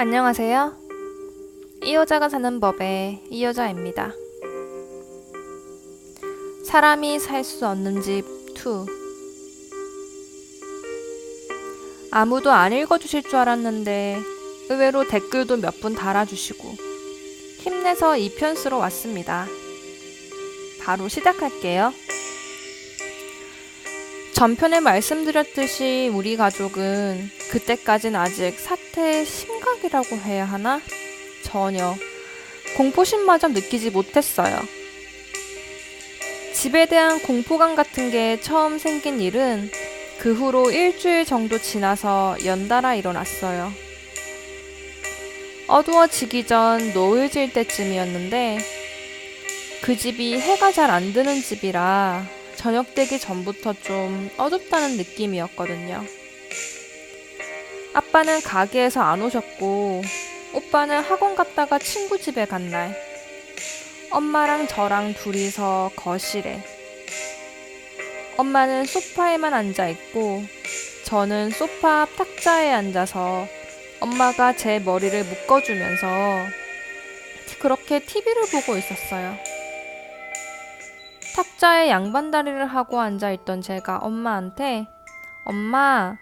안녕하세요. 이 여자가 사는 법의 이 여자입니다. 사람이 살 수 없는 집 2. 아무도 안 읽어주실 줄 알았는데 의외로 댓글도 몇 분 달아주시고 힘내서 2편 쓰러 왔습니다. 바로 시작할게요. 전편에 말씀드렸듯이 우리 가족은 그때까진 아직 사태의 심각이라고 해야 하나? 전혀 공포심마저 느끼지 못했어요. 집에 대한 공포감 같은 게 처음 생긴 일은 그 후로 일주일 정도 지나서 연달아 일어났어요. 어두워지기 전 노을 질 때쯤이었는데 그 집이 해가 잘 안 드는 집이라 저녁 되기 전부터 좀 어둡다는 느낌이었거든요. 아빠는 가게에서 안 오셨고 오빠는 학원 갔다가 친구 집에 간 날 엄마랑 저랑 둘이서 거실에, 엄마는 소파에만 앉아있고 저는 소파 앞 탁자에 앉아서 엄마가 제 머리를 묶어주면서 그렇게 TV를 보고 있었어요. 탁자에 양반다리를 하고 앉아있던 제가 엄마한테 엄마,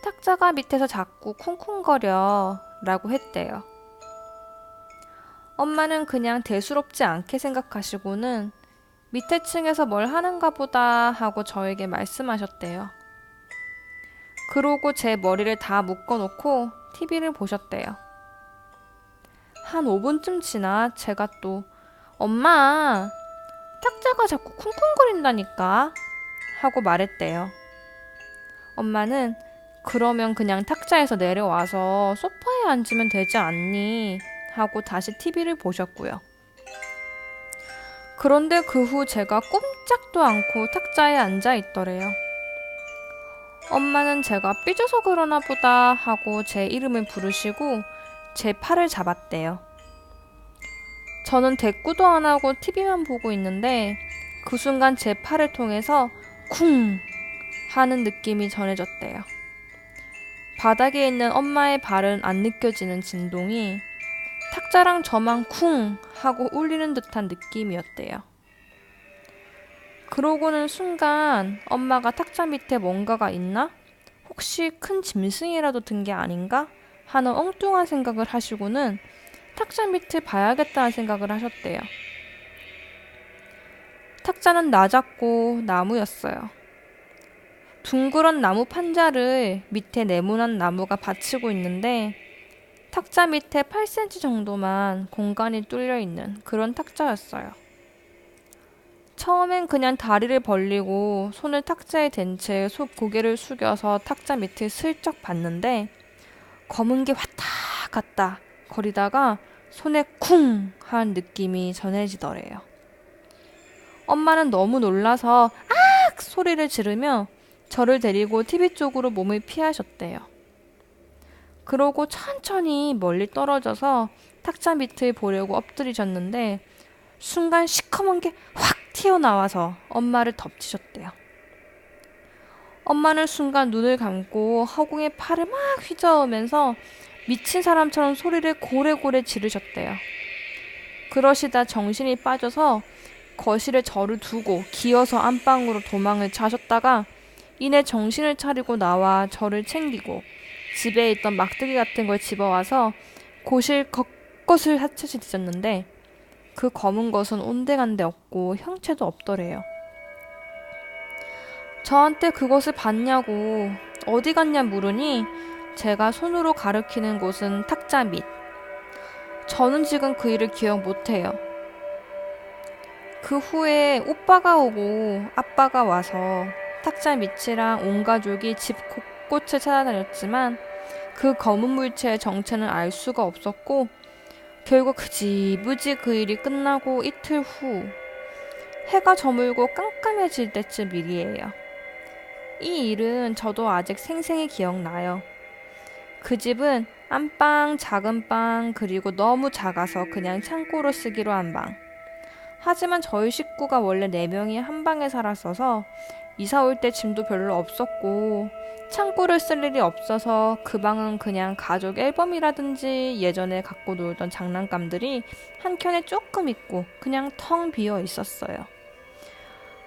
탁자가 밑에서 자꾸 쿵쿵거려 라고 했대요. 엄마는 그냥 대수롭지 않게 생각하시고는 밑에 층에서 뭘 하는가 보다 하고 저에게 말씀하셨대요. 그러고 제 머리를 다 묶어놓고 TV를 보셨대요. 한 5분쯤 지나 제가 또 엄마, 탁자가 자꾸 쿵쿵거린다니까 하고 말했대요. 엄마는 그러면 그냥 탁자에서 내려와서 소파에 앉으면 되지 않니? 하고 다시 TV를 보셨고요. 그런데 그 후 제가 꼼짝도 않고 탁자에 앉아 있더래요. 엄마는 제가 삐져서 그러나 보다 하고 제 이름을 부르시고 제 팔을 잡았대요. 저는 대꾸도 안 하고 TV만 보고 있는데 그 순간 제 팔을 통해서 쿵 하는 느낌이 전해졌대요. 바닥에 있는 엄마의 발은 안 느껴지는 진동이 탁자랑 저만 쿵 하고 울리는 듯한 느낌이었대요. 그러고는 순간 엄마가 탁자 밑에 뭔가가 있나? 혹시 큰 짐승이라도 든 게 아닌가? 하는 엉뚱한 생각을 하시고는 탁자 밑을 봐야겠다는 생각을 하셨대요. 탁자는 낮았고 나무였어요. 둥그런 나무 판자를 밑에 네모난 나무가 받치고 있는데 탁자 밑에 8cm 정도만 공간이 뚫려 있는 그런 탁자였어요. 처음엔 그냥 다리를 벌리고 손을 탁자에 댄 채 고개를 숙여서 탁자 밑을 슬쩍 봤는데 검은 게 왔다 갔다 거리다가 손에 쿵 한 느낌이 전해지더래요. 엄마는 너무 놀라서 악 소리를 지르며 저를 데리고 TV 쪽으로 몸을 피하셨대요. 그러고 천천히 멀리 떨어져서 탁자 밑을 보려고 엎드리셨는데 순간 시커먼 게 확 튀어나와서 엄마를 덮치셨대요. 엄마는 순간 눈을 감고 허공에 팔을 막 휘저으면서 미친 사람처럼 소리를 고래고래 지르셨대요. 그러시다 정신이 빠져서 거실에 저를 두고 기어서 안방으로 도망을 차셨다가 이내 정신을 차리고 나와 저를 챙기고 집에 있던 막대기 같은 걸 집어와서 거실 곳곳을 핫샷이 뒤졌는데 그 검은 것은 온데간데 없고 형체도 없더래요. 저한테 그것을 봤냐고 어디 갔냐 물으니 제가 손으로 가리키는 곳은 탁자 밑. 저는 지금 그 일을 기억 못해요. 그 후에 오빠가 오고 아빠가 와서 탁자 밑이랑 온 가족이 집 곳곳을 찾아다녔지만 그 검은 물체의 정체는 알 수가 없었고 결국 흐지부지 그 일이 끝나고 이틀 후 해가 저물고 깜깜해질 때쯤 일이에요. 이 일은 저도 아직 생생히 기억나요. 그 집은 안방, 작은 방, 그리고 너무 작아서 그냥 창고로 쓰기로 한 방. 하지만 저희 식구가 원래 4명이 한 방에 살았어서 이사 올 때 짐도 별로 없었고 창고를 쓸 일이 없어서 그 방은 그냥 가족 앨범이라든지 예전에 갖고 놀던 장난감들이 한 켠에 조금 있고 그냥 텅 비어 있었어요.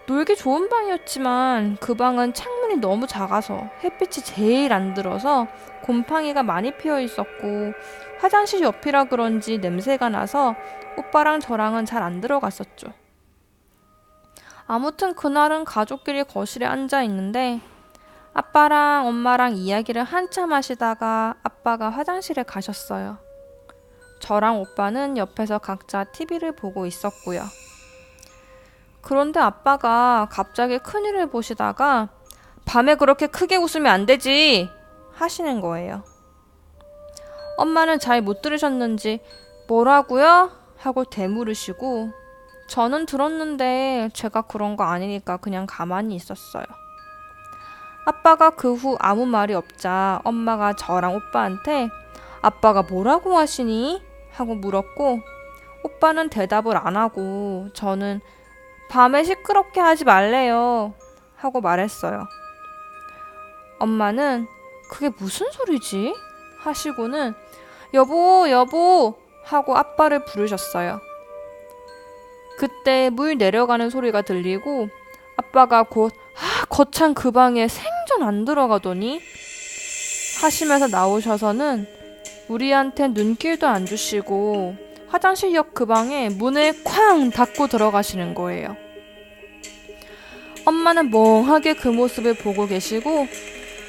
놀기 좋은 방이었지만 그 방은 창문이 너무 작아서 햇빛이 제일 안 들어서 곰팡이가 많이 피어 있었고 화장실 옆이라 그런지 냄새가 나서 오빠랑 저랑은 잘 안 들어갔었죠. 아무튼 그날은 가족끼리 거실에 앉아 있는데 아빠랑 엄마랑 이야기를 한참 하시다가 아빠가 화장실에 가셨어요. 저랑 오빠는 옆에서 각자 TV를 보고 있었고요. 그런데 아빠가 갑자기 큰일을 보시다가 밤에 그렇게 크게 웃으면 안 되지 하시는 거예요. 엄마는 잘 못 들으셨는지 뭐라고요? 하고 되물으시고 저는 들었는데 제가 그런 거 아니니까 그냥 가만히 있었어요. 아빠가 그 후 아무 말이 없자 엄마가 저랑 오빠한테 아빠가 뭐라고 하시니? 하고 물었고 오빠는 대답을 안 하고 저는 밤에 시끄럽게 하지 말래요 하고 말했어요. 엄마는 그게 무슨 소리지? 하시고는 여보 여보 하고 아빠를 부르셨어요. 그때 물 내려가는 소리가 들리고 아빠가 곧 거창 그 방에 생전 안 들어가더니 하시면서 나오셔서는 우리한테 눈길도 안 주시고 화장실 옆 그 방에 문을 쾅 닫고 들어가시는 거예요. 엄마는 멍하게 그 모습을 보고 계시고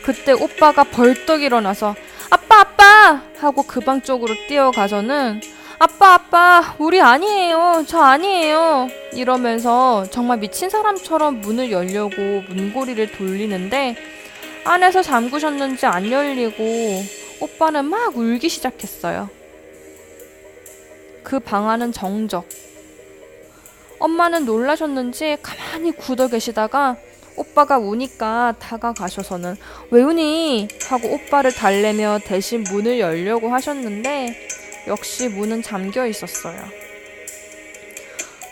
그때 오빠가 벌떡 일어나서 아빠 아빠 하고 그 방 쪽으로 뛰어가서는 아빠 아빠 우리 아니에요 저 아니에요 이러면서 정말 미친 사람처럼 문을 열려고 문고리를 돌리는데 안에서 잠그셨는지 안 열리고 오빠는 막 울기 시작했어요. 그 방 안은 정적. 엄마는 놀라셨는지 가만히 굳어 계시다가 오빠가 우니까 다가가셔서는 왜 우니? 하고 오빠를 달래며 대신 문을 열려고 하셨는데 역시 문은 잠겨 있었어요.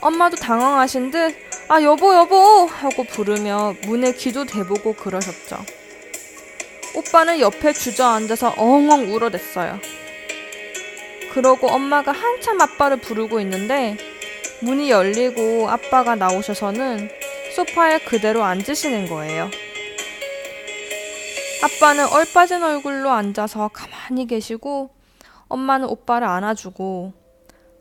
엄마도 당황하신 듯 여보 여보 하고 부르며 문에 귀도 대보고 그러셨죠. 오빠는 옆에 주저앉아서 엉엉 울어댔어요. 그러고 엄마가 한참 아빠를 부르고 있는데 문이 열리고 아빠가 나오셔서는 소파에 그대로 앉으시는 거예요. 아빠는 얼빠진 얼굴로 앉아서 가만히 계시고 엄마는 오빠를 안아주고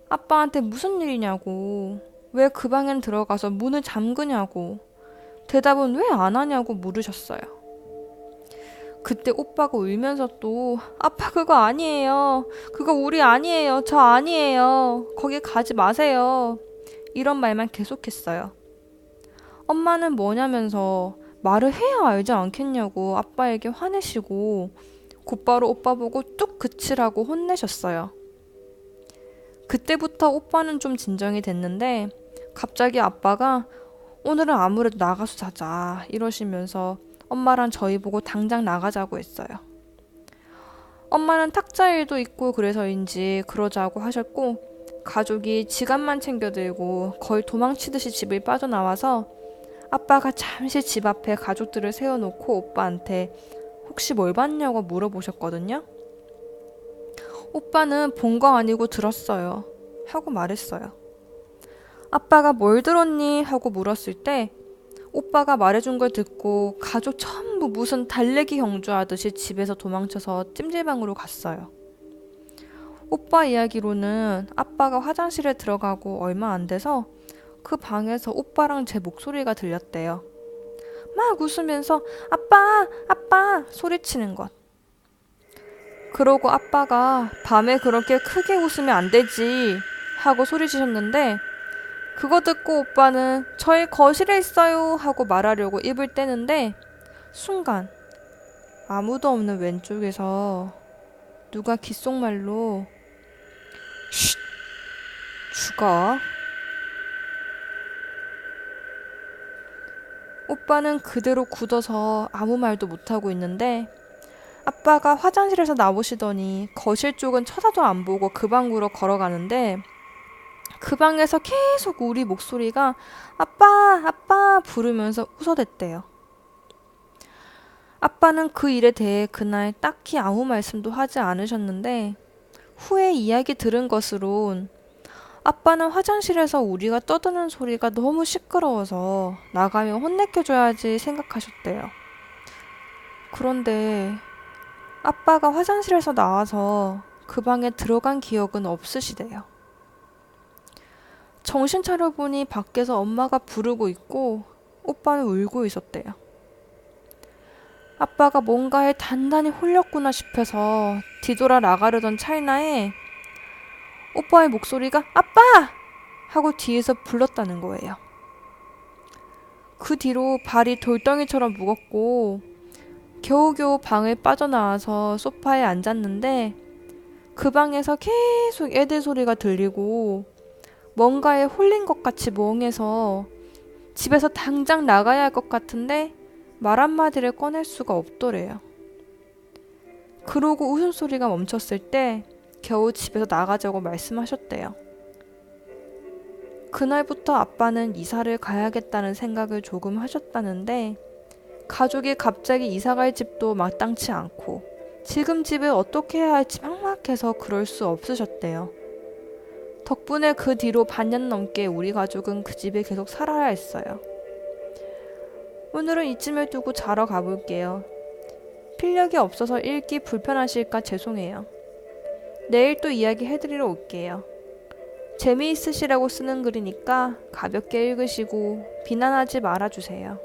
아빠한테 무슨 일이냐고 왜 그 방엔 들어가서 문을 잠그냐고 대답은 왜 안 하냐고 물으셨어요. 그때 오빠가 울면서 또 아빠 그거 아니에요. 그거 우리 아니에요. 저 아니에요. 거기 가지 마세요. 이런 말만 계속했어요. 엄마는 뭐냐면서 말을 해야 알지 않겠냐고 아빠에게 화내시고 곧바로 오빠 보고 뚝 그치라고 혼내셨어요. 그때부터 오빠는 좀 진정이 됐는데 갑자기 아빠가 오늘은 아무래도 나가서 자자 이러시면서 엄마랑 저희 보고 당장 나가자고 했어요. 엄마는 탁자 일도 있고 그래서인지 그러자고 하셨고 가족이 지갑만 챙겨 들고 거의 도망치듯이 집을 빠져나와서 아빠가 잠시 집 앞에 가족들을 세워놓고 오빠한테 혹시 뭘 봤냐고 물어보셨거든요. 오빠는 본 거 아니고 들었어요 하고 말했어요. 아빠가 뭘 들었니? 하고 물었을 때 오빠가 말해준 걸 듣고 가족 전부 무슨 달래기 경주하듯이 집에서 도망쳐서 찜질방으로 갔어요. 오빠 이야기로는 아빠가 화장실에 들어가고 얼마 안 돼서 그 방에서 오빠랑 제 목소리가 들렸대요. 막 웃으면서 아빠 아빠 소리치는 것. 그러고 아빠가 밤에 그렇게 크게 웃으면 안 되지 하고 소리치셨는데 그거 듣고 오빠는 저희 거실에 있어요 하고 말하려고 입을 떼는데 순간 아무도 없는 왼쪽에서 누가 귓속말로 쉿 죽어. 오빠는 그대로 굳어서 아무 말도 못하고 있는데 아빠가 화장실에서 나오시더니 거실 쪽은 쳐다도 안 보고 그 방으로 걸어가는데 그 방에서 계속 우리 목소리가 아빠 아빠 부르면서 웃어댔대요. 아빠는 그 일에 대해 그날 딱히 아무 말씀도 하지 않으셨는데 후에 이야기 들은 것으론 아빠는 화장실에서 우리가 떠드는 소리가 너무 시끄러워서 나가면 혼내켜줘야지 생각하셨대요. 그런데 아빠가 화장실에서 나와서 그 방에 들어간 기억은 없으시대요. 정신 차려보니 밖에서 엄마가 부르고 있고 오빠는 울고 있었대요. 아빠가 뭔가에 단단히 홀렸구나 싶어서 뒤돌아 나가려던 찰나에 오빠의 목소리가 아빠! 하고 뒤에서 불렀다는 거예요. 그 뒤로 발이 돌덩이처럼 무겁고 겨우겨우 방을 빠져나와서 소파에 앉았는데 그 방에서 계속 애들 소리가 들리고 뭔가에 홀린 것 같이 멍해서 집에서 당장 나가야 할 것 같은데 말 한마디를 꺼낼 수가 없더래요. 그러고 웃음소리가 멈췄을 때 겨우 집에서 나가자고 말씀하셨대요. 그날부터 아빠는 이사를 가야겠다는 생각을 조금 하셨다는데 가족이 갑자기 이사갈 집도 마땅치 않고 지금 집을 어떻게 해야 할지 막막해서 그럴 수 없으셨대요. 덕분에 그 뒤로 반년 넘게 우리 가족은 그 집에 계속 살아야 했어요. 오늘은 이쯤에 두고 자러 가볼게요. 필력이 없어서 읽기 불편하실까 죄송해요. 내일 또 이야기 해드리러 올게요. 재미있으시라고 쓰는 글이니까 가볍게 읽으시고 비난하지 말아주세요.